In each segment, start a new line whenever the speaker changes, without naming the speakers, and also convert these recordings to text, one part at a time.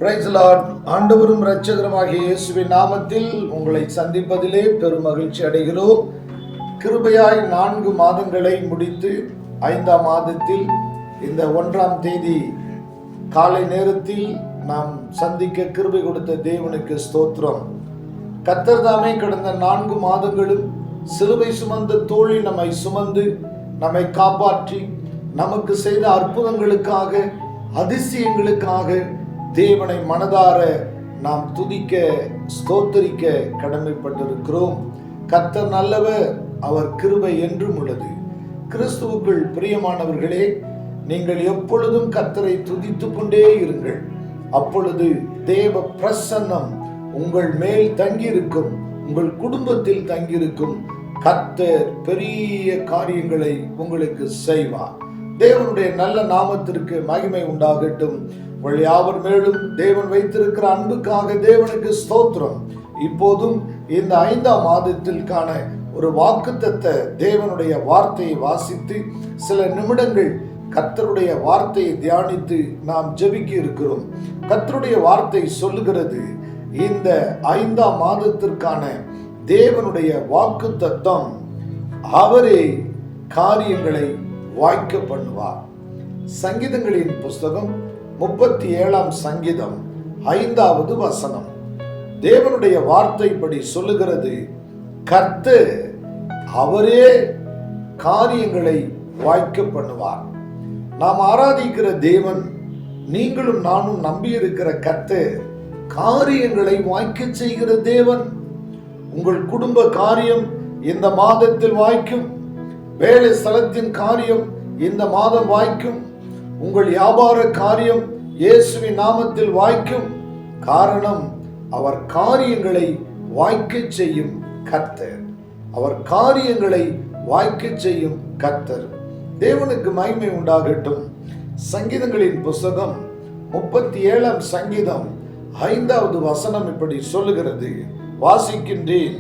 Praise the Lord. ஆண்டவரும் இரட்சகருமாகிய இயேசுவின் நாமத்தில் உங்களை சந்திப்பதிலே பெரும் மகிழ்ச்சி அடைகிறோம். கிருபையாய் 4 மாதங்களை முடித்து 5ஆம் மாதத்தில் இந்த 1ஆம் தேதி காலை நேரத்தில் நாம் சந்திக்க கிருபை கொடுத்த தேவனுக்கு ஸ்தோத்திரம். கர்த்தர் தாமே கடந்த 4 மாதங்களும் சிலுவை சுமந்த தோளில் நம்மை சுமந்து நம்மை காப்பாற்றி நமக்கு செய்த அற்புதங்களுக்காக அதிசயங்களுக்காக தேவனை மனதார நாம் துதிக்க ஸ்தோத்தரிக்க கடமைப்பட்டிருக்கிறோம். கர்த்தர் நல்லவர், அவர் கிருபை என்றும் உள்ளது. கிறிஸ்துவுக்குள் பிரியமானவர்களே, நீங்கள் எப்பொழுதும் கர்த்தரை துதித்துக் கொண்டே இருங்கள். அப்பொழுது தேவ பிரசன்னம் உங்கள் மேல் தங்கியிருக்கும், உங்கள் குடும்பத்தில் தங்கியிருக்கும். கர்த்தர் பெரிய காரியங்களை உங்களுக்கு செய்வார். தேவனுடைய நல்ல நாமத்திற்கு மகிமை உண்டாகட்டும். உங்கள் யாவர் மேலும் தேவன் வைத்திருக்கிற அன்புக்காக தேவனுக்கு ஸ்தோத்திரம். இப்போதும் இந்த 5ஆம் மாதத்திற்கான ஒரு வாக்குத்தத்த தேவனுடைய வார்த்தையை வாசித்து சில நிமிடங்கள் கர்த்தருடைய வார்த்தையை தியானித்து நாம் ஜெபிக்க இருக்கிறோம். கர்த்தருடைய வார்த்தை சொல்லுகிறது, இந்த 5ஆம் மாதத்திற்கான தேவனுடைய வாக்குத்தத்தம், அவரே காரியங்களை வாய்க்க பண்ணுவார். சங்கீதங்களின் புஸ்தகம் 37ஆம் சங்கீதம் 5வது வசனம் தேவனுடைய வார்த்தைப்படி சொல்லுகிறது, கர்த்தர் அவரே காரியங்களை வாய்க்க பண்ணுவார். நாம் ஆராதிக்கிற தேவன், நீங்களும் நானும் நம்பியிருக்கிற கர்த்தர் காரியங்களை வாய்க்க செய்கிற தேவன். உங்கள் குடும்ப காரியம் இந்த மாதத்தில் வாய்க்கும். வேலை ஸ்தலத்தின் காரியம் இந்த மாதம் வாய்க்கும். உங்கள் வியாபார காரியம் இயேசுவின் நாமத்தில் வாய்க்கும். காரணம், அவர் காரியங்களை வாய்க்க செய்யும் கர்த்தர். அவர் காரியங்களை வாய்க்க செய்யும் கர்த்தர். தேவனுக்கு மகிமை உண்டாகட்டும். சங்கீதங்களின் புஸ்தகம் 37ஆம் சங்கீதம் 5வது வசனம் இப்படி சொல்லுகிறது, வாசிக்கின்றேன்.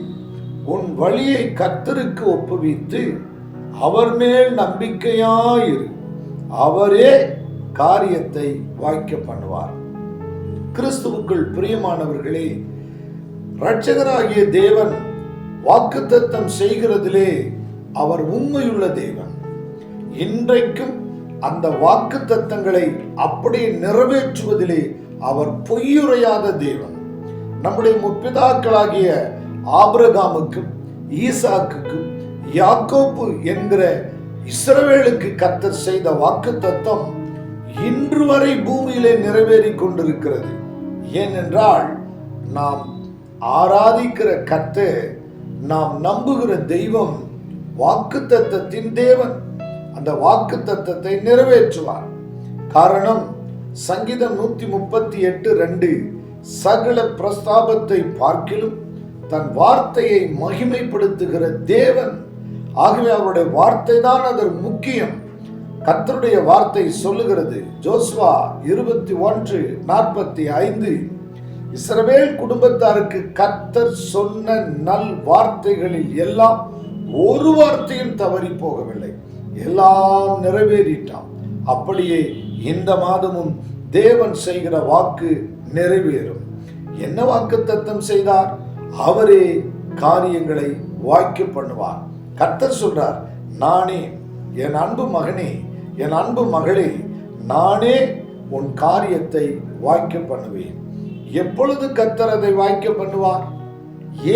உன் வழியை கர்த்தருக்கு ஒப்புவித்து அவர் மேல் நம்பிக்கையாயிரு, அவரே காரியத்தை வாய்க்க பண்ணுவார். கிறிஸ்துவுக்குள் பிரியமானவர்களே, இரட்சகராகிய தேவன் வாக்குத்தத்தம் செய்கிறதிலே அவர் உண்மையுள்ள தேவன். இன்றைக்கும் அந்த வாக்குத்தத்தங்களை அப்படியே நிறைவேற்றுவதிலே அவர் பொய்யுரையாத தேவன். நம்முடைய முற்பிதாக்களாகிய ஆபிரகாமுக்கும் ஈசாக்குக்கும் யாக்கோபு என்கிற இஸ்ரவேலுக்கு கர்த்தர் செய்த வாக்குத்தத்தம் இன்று வரை பூமியிலே நிறைவேறி கொண்டிருக்கிறது. ஏனென்றால் நாம் ஆராதிக்கிற கர்த்தர், நாம் நம்புகிற தெய்வம் வாக்குத்தத்தத்தின் தேவன். அந்த வாக்குத்தத்தத்தை நிறைவேற்றுவார். காரணம், சங்கீதம் 138:2 சகல பிரஸ்தாபத்தை பார்க்கிலும் தன் வார்த்தையை மகிமைப்படுத்துகிற தேவன். ஆகவே அவருடைய வார்த்தை தான் அதற்கு முக்கியம். கர்த்தருடைய வார்த்தை சொல்லுகிறது, ஜோசுவா 21:45 இஸ்ரவேல் குடும்பத்தாருக்கு கர்த்தர் சொன்ன நல் வார்த்தைகளில் எல்லாம் ஒரு வார்த்தையும் தவறி போகவில்லை, எல்லாம் நிறைவேறிட்டான். அப்படியே இந்த மாதமும் தேவன் செய்கிற வாக்கு நிறைவேறும். என்ன வாக்குத்தத்தம் செய்தார்? அவரே காரியங்களை வாய்க்க பண்ணுவார். கர்த்தர் சொல்றார், நானே என் அன்பு மகனே, என் அன்பு மகளே, நானே உன் காரியத்தை வாய்க்க பண்ணுவேன். எப்பொழுது கர்த்தர் அதை வாய்க்க பண்ணுவார்,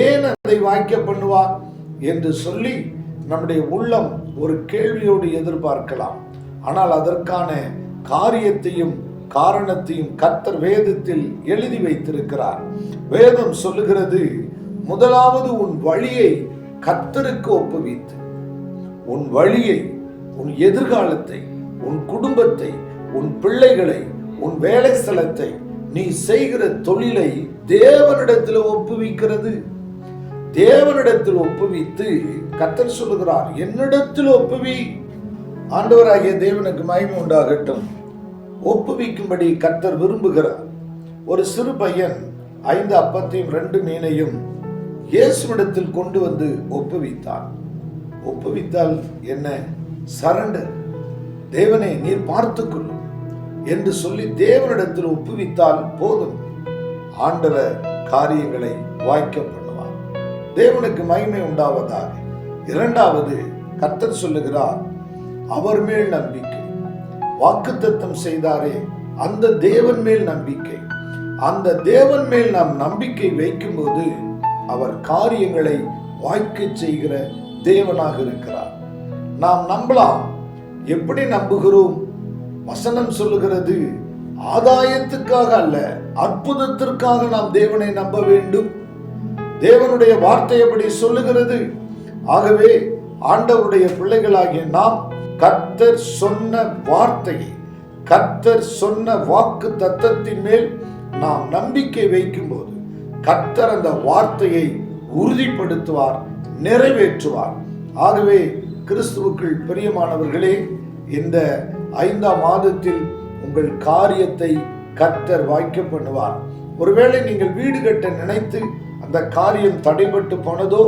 ஏன் அதை வாய்க்க பண்ணுவார் என்று சொல்லி நம்முடைய உள்ளம் ஒரு கேள்வியோடு எதிர்பார்க்கலாம். ஆனால் அதற்கான காரியத்தையும் காரணத்தையும் கர்த்தர் வேதத்தில் எழுதி வைத்திருக்கிறார். வேதம் சொல்லுகிறது, முதலாவது உன் வழியை கர்த்தருக்கு ஒப்புவித்து, உன் வழியை, உன் எதிர்காலத்தை, உன் குடும்பத்தை, உன் பிள்ளைகளை, உன் வேலை ஸ்தலத்தை, நீ செய்கிற தொழிலை தேவனிடத்தில் ஒப்புவிக்கிறது. தேவனிடத்தில் ஒப்புவித்து கர்த்தர் சொல்லுகிறார், என்னிடத்தில் ஒப்புவி. ஆண்டவராகிய தேவனுக்கு மகிமை உண்டாகட்டும். ஒப்புவிக்கும்படி கர்த்தர் விரும்புகிறார். ஒரு சிறு பையன் 5 அப்பத்தையும் 2 மீனையும் இயேசுவிடத்தில் கொண்டு வந்து ஒப்புவித்தான். ஒப்புவித்தால் என்ன? சரண்டர். தேவனே, நீர் பார்த்துக்கொள்ளும், என்று சொல்லி தேவனிடத்தில் ஒப்புவித்தால் போதும், ஆண்டவர் காரியங்களை வாய்க்க பண்ணுவார். தேவனுக்கு மகிமை உண்டாவதாக. இரண்டாவது, கர்த்தர் சொல்லுகிறார், அவர் மேல் நம்பிக்கை. வாக்குத்தத்தம் செய்தாரே அந்த தேவன் மேல் நம்பிக்கை. அந்த தேவன் மேல் நாம் நம்பிக்கை வைக்கும்போது அவர் காரியங்களை வாய்க்க செய்கிற தேவனாக இருக்கிறார். நாம் நம்பலாம். எப்படி நம்புகிறோம்? வசனம் சொல்லுகிறது, ஆதாயத்துக்காக அல்ல, அற்புதத்திற்காக நாம் தேவனை நம்ப வேண்டும். தேவனுடைய வார்த்தை அப்படி சொல்லுகிறது. ஆகவே ஆண்டவருடைய பிள்ளைகளாகிய நாம் கர்த்தர் சொன்ன வார்த்தையை, கர்த்தர் சொன்ன வாக்கு தத்தத்தின் மேல் நாம் நம்பிக்கை வைக்கும் போது கர்த்தர் அந்த வார்த்தையை உறுதிப்படுத்துவார், நிறைவேற்றுவார். ஆகவே கிறிஸ்துவுக்குள் பிரியமானவர்களே, இந்த 5ஆம் மாதத்தில் உங்கள் காரியத்தை கர்த்தர் வாய்க்க பண்ணுவார். ஒருவேளை நீங்கள் வீடு கட்ட நினைத்து அந்த காரியம் தடைபட்டு போனதோ,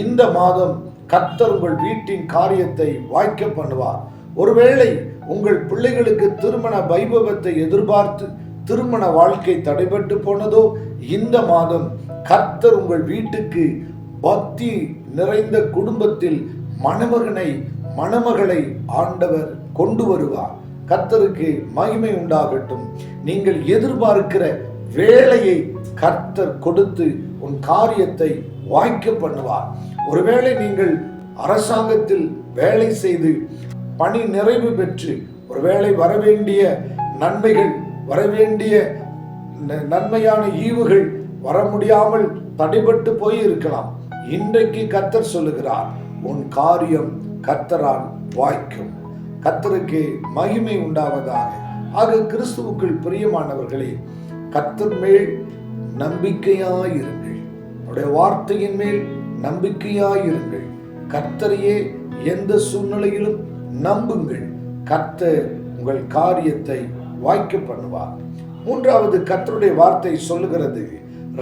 இந்த மாதம் கர்த்தர் உங்கள் வீட்டின் காரியத்தை வாய்க்க பண்ணுவார். ஒருவேளை உங்கள் பிள்ளைகளுக்கு திருமண வைபவத்தை எதிர்பார்த்து திருமண வாழ்க்கை தடைபட்டு போனதோ, இந்த மாதம் கர்த்தர் உங்கள் வீட்டுக்கு பக்தி நிறைந்த குடும்பத்தில் மணமகனை மணமகளை ஆண்டவர் கொண்டு வருவார். கர்த்தருக்கு மகிமை உண்டாகட்டும். நீங்கள் எதிர்பார்க்கிற வேலையை கர்த்தர் கொடுத்து உன் காரியத்தை வாய்க்க பண்ணுவார். ஒருவேளை நீங்கள் அரசாங்கத்தில் வேலை செய்து பணி நிறைவு பெற்று ஒருவேளை வரவேண்டிய நன்மைகள், வரவேண்டிய நன்மையான ஈவுகள் வர முடியாமல் தடைபட்டு போய் இருக்கலாம். இன்றைக்கு கர்த்தர் சொல்லுகிறார், உன் காரியம் கர்த்தரால் வாய்க்கும். கர்த்தருக்கு மகிமை உண்டாவதாக. ஆக கிறிஸ்துவுக்குள் பிரியமானவர்களே, கர்த்தர் மேல் நம்பிக்கையாயிருங்கள். அவருடைய வார்த்தையின் மேல் நம்பிக்கையாயிருங்கள். கர்த்தரையே எந்த சூழ்நிலையிலும் நம்புங்கள். கர்த்தர் உங்கள் காரியத்தை வாய்க்க பண்ணுவார். மூன்றாவது, கர்த்தருடைய வார்த்தை சொல்லுகிறது,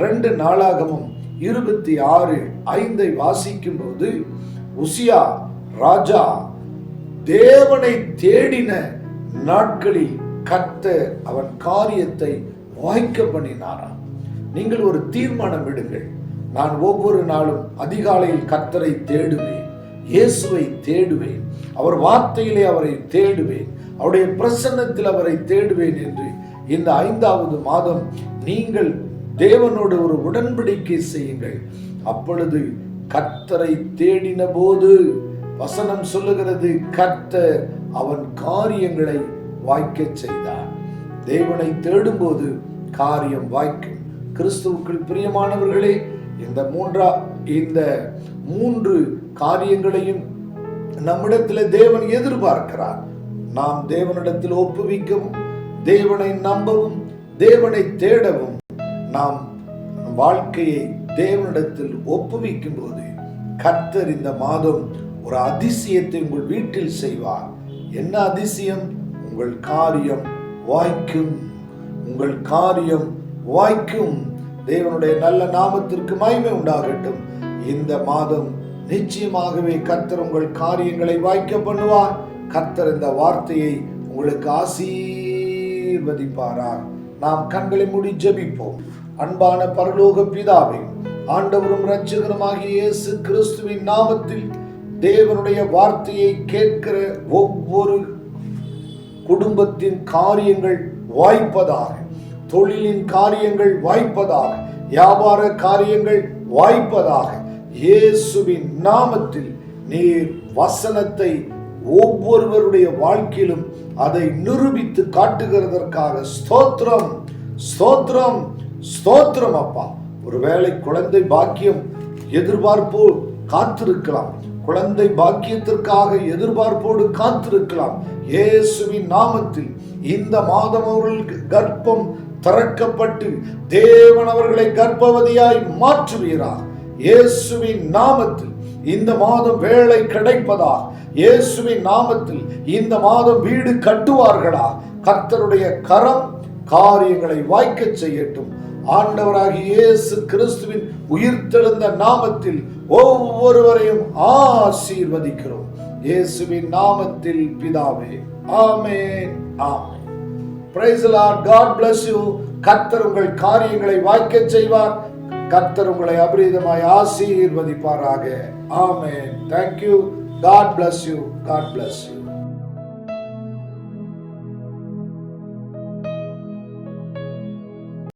2 நாளாகமும் 26:5 வாசிக்கும் போது, உசியா ராஜா தேவனை தேடின நாட்களில் கர்த்தர் அவன் காரியத்தை வாய்க்க பண்ணினாராம். நீங்கள் ஒரு தீர்மானம் விடுங்கள். நான் ஒவ்வொரு நாளும் அதிகாலையில் கர்த்தரை தேடுவேன், இயேசுவை தேடுவேன், அவர் வார்த்தையிலே அவரை தேடுவேன், அவருடைய பிரசன்னத்தில் அவரை தேடுவேன் என்று இந்த 5வது மாதம் நீங்கள் தேவனோடு ஒரு உடன்படிக்கை செய்யுங்கள். அப்பொழுது கர்த்தரை தேடின போது வசனம் சொல்லுகிறது, கர்த்தர் அவன் காரியங்களை வாய்க்க செய்தார். தேவனை தேடும்போது காரியம் வாய்க்கும். கிறிஸ்துவுக்குள் பிரியமானவர்களே, இந்த 3 காரியங்களையும் நம்மிடத்தில் தேவன் எதிர்பார்க்கிறார். நாம் தேவனிடத்தில் ஒப்புவிக்கவும், தேவனை நம்பவும், தேவனை தேடவும், நாம் வாழ்க்கையை தேவனிடத்தில் ஒப்புவிக்கும் போது கர்த்தர் இந்த மாதம் ஒரு அதிசயத்தை உங்கள் வீட்டில் செய்வார். என்ன அதிசயம்? உங்கள் காரியம் வாய்க்கும். உங்கள் காரியம் வாய்க்கும். தேவனுடைய நல்ல நாமத்திற்கு மகிமை உண்டாகட்டும். இந்த மாதம் நிச்சயமாகவே கர்த்தர் உங்கள் காரியங்களை வாய்க்க பண்ணுவார். கர்த்தர் இந்த வார்த்தையை உங்களுக்கு ஆசீர்வதிப்பாரார். நாம் கண்களை மூடி ஜெபிப்போம். அன்பான பரலோக பிதாவே, ஆண்டவரும் இரட்சகருமாகிய இயேசு கிறிஸ்துவின் நாமத்தில் தேவனுடைய வார்த்தையை கேட்கிற ஒவ்வொரு குடும்பத்தின் காரியங்கள் வாய்ப்பதாக, தொழிலின் காரியங்கள் வாய்ப்பதாக, வியாபார காரியங்கள் வாய்ப்பதாக, இயேசுவின் நாமத்தில் நீர் வசனத்தை ஒவ்வொருவருடைய வாழ்க்கையிலும் அதை நிரூபித்து காட்டுகிறதற்காக ஸ்தோத்திரம், ஸ்தோத்திரம், ஸ்தோத்திரம். அப்பா, ஒருவேளை குழந்தை பாக்கியம் எதிர்பார்ப்போ காத்திருக்கலாம், குழந்தை பாக்கியத்திற்காக எதிர்பார்ப்போடு காத்திருக்கலாம். இயேசுவின் நாமத்தில் இந்த மாதம் அவர்களுக்கு கர்ப்பம் திறக்கப்பட்டு தேவன் அவர்களை கர்ப்பவதியாய் மாற்றுவீரார். இயேசுவின் நாமத்தில் இந்த மாதம் வேலை கிடைப்பதா, இயேசுவின் நாமத்தில் இந்த மாதம் வீடு கட்டுவார்களா. கர்த்தருடைய கரம் காரியங்களை வாய்க்க செய்யட்டும். ஆண்டவராகிய இயேசு கிறிஸ்துவின் உயிர்த்தெழுந்த நாமத்தில் ஒவ்வொருவரையும் ஆசீர்வதிக்கிறோம். இயேசுவின் நாமத்தில் பிதாவே, ஆமென், ஆமென். Praise the Lord. God bless you. கர்த்தர் உங்கள் காரியங்களை வாய்க்கச் செய்வார். கர்த்தர் உங்களை அபரிதமாய் ஆசீர்வதிப்பாராக. ஆமென். Thank you. God bless you. God bless you.